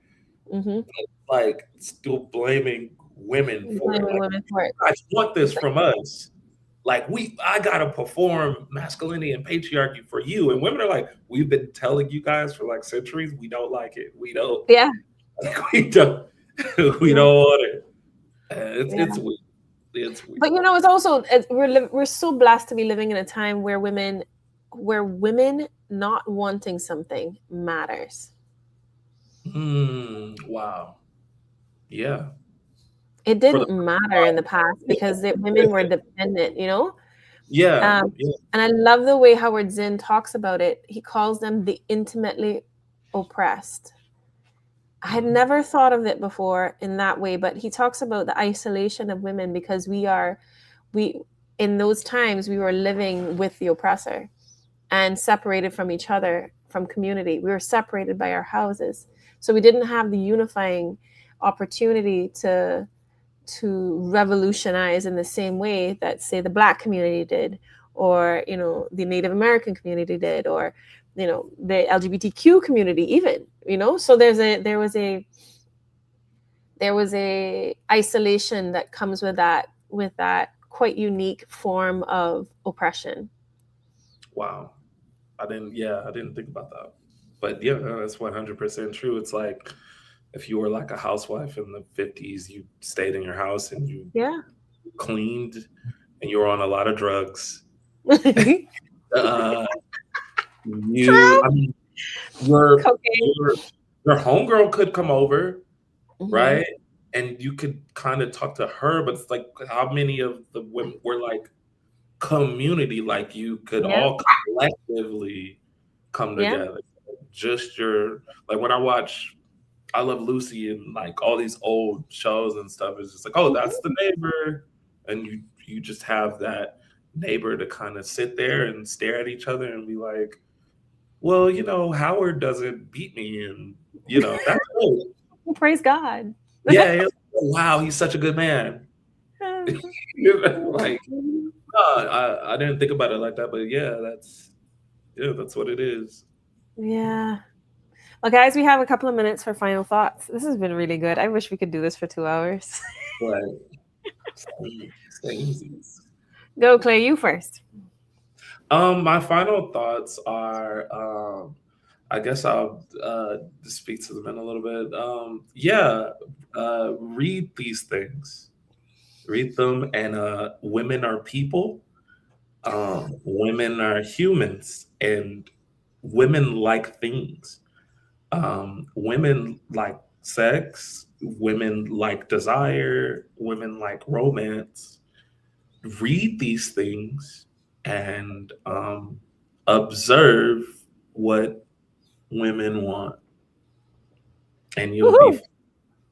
like still blaming women for it. Like, I want this from us. Like I gotta perform masculinity and patriarchy for you, and women are like, we've been telling you guys for like centuries, we don't like it. We don't. Yeah. We don't. We don't want it. It's weird. It's weird. But it's also we're so blessed to be living in a time where women not wanting something matters. Wow. Yeah. It For the didn't matter in the past because women were dependent, yeah. And I love the way Howard Zinn talks about it. He calls them the intimately oppressed. I had never thought of it before in that way, but he talks about the isolation of women because we in those times we were living with the oppressor and separated from each other, from community. We were separated by our houses. So we didn't have the unifying opportunity to revolutionize in the same way that, say, the Black community did, or the Native American community did, or the LGBTQ community even. So there was a isolation that comes with that quite unique form of oppression. Wow. I didn't think about that. But yeah, that's 100% true. It's like if you were like a housewife in the 50s, you stayed in your house and you cleaned and you were on a lot of drugs. Your homegirl could come over, right? And you could kind of talk to her, but it's like how many of the women were like community, like you could all collectively come together. Just like when I watch I Love Lucy and like all these old shows and stuff, it's just like, oh, that's the neighbor. And you just have that neighbor to kind of sit there and stare at each other and be like, well, Howard doesn't beat me, and that's good. Praise God. Yeah, wow, he's such a good man. Like, I didn't think about it like that, but that's what it is. Yeah. Well, guys, we have a couple of minutes for final thoughts. This has been really good. I wish we could do this for 2 hours. Right. Go, Clay, you first. My final thoughts are, I guess I'll speak to them in a little bit. Read these things. Read them, and women are people. Women are humans, and women like things. Women like sex. Women like desire. Women like romance. Read these things and observe what women want, and you'll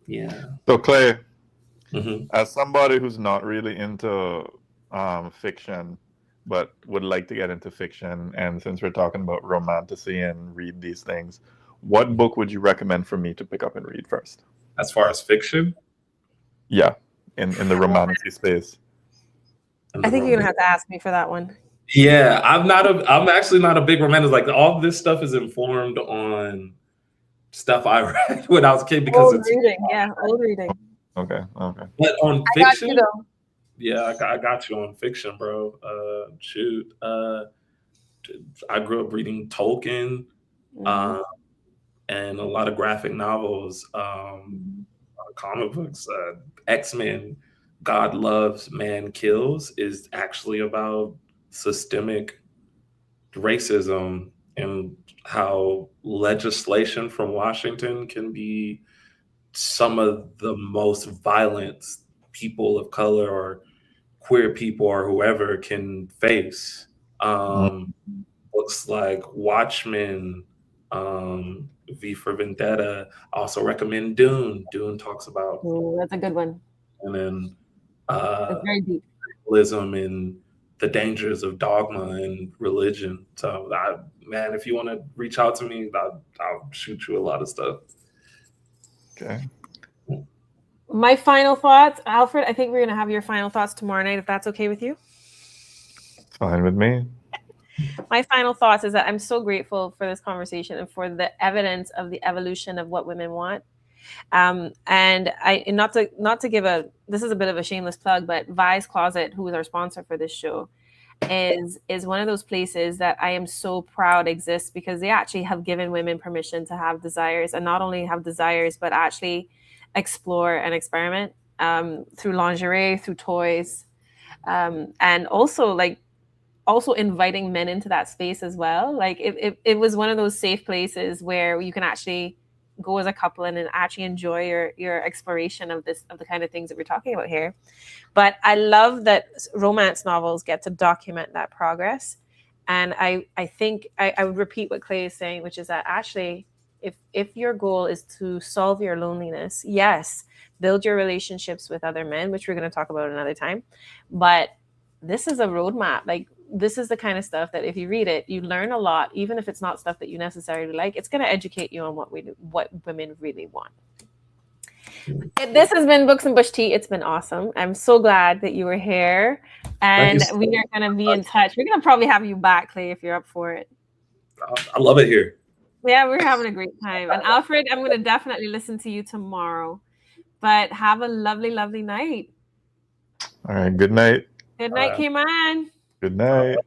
be So Clay, mm-hmm. as somebody who's not really into fiction but would like to get into fiction, and since we're talking about romantasy and read these things, what book would you recommend for me to pick up and read first? As far as fiction? Yeah, in the romantasy space. I think you're gonna have to ask me for that one. Yeah, I'm actually not a big romantic. Like all this stuff is informed on stuff I read when I was a kid because old reading. Okay. But on fiction, I got you on fiction, bro. Shoot. I grew up reading Tolkien, and a lot of graphic novels, comic books. X-Men, God Loves, Man Kills is actually about systemic racism and how legislation from Washington can be some of the most violent people of color or queer people or whoever can face. Books like Watchmen, V for Vendetta. I also recommend Dune. Dune talks about that's a good one. And then it's very deep. and the dangers of dogma and religion. So, man, if you want to reach out to me, I'll shoot you a lot of stuff. Okay. My final thoughts, Alfred, I think we're going to have your final thoughts tomorrow night, if that's okay with you. Fine with me. My final thoughts is that I'm so grateful for this conversation and for the evidence of the evolution of what women want. And I not to give this is a bit of a shameless plug, but Vi's Closet, who is our sponsor for this show, is one of those places that I am so proud exists because they actually have given women permission to have desires, and not only have desires, but actually explore and experiment. through lingerie, through toys, and also inviting men into that space as well. Like it was one of those safe places where you can actually go as a couple and actually enjoy your exploration of the kind of things that we're talking about here. But I love that romance novels get to document that progress. And I think I would repeat what Clay is saying, which is that actually, if your goal is to solve your loneliness, yes, build your relationships with other men, which we're going to talk about another time. But this is a roadmap. Like, this is the kind of stuff that if you read it, you learn a lot, even if it's not stuff that you necessarily like. It's going to educate you on what women really want. This has been Books and Bush Tea. It's been awesome. I'm so glad that you were here, and we are going to be in touch. We're going to probably have you back, Clay, if you're up for it. I love it here. Yeah, we're having a great time. And Alfred, I'm going to definitely listen to you tomorrow. But have a lovely, lovely night. All right. Good night. Good night, Cayman. Good night.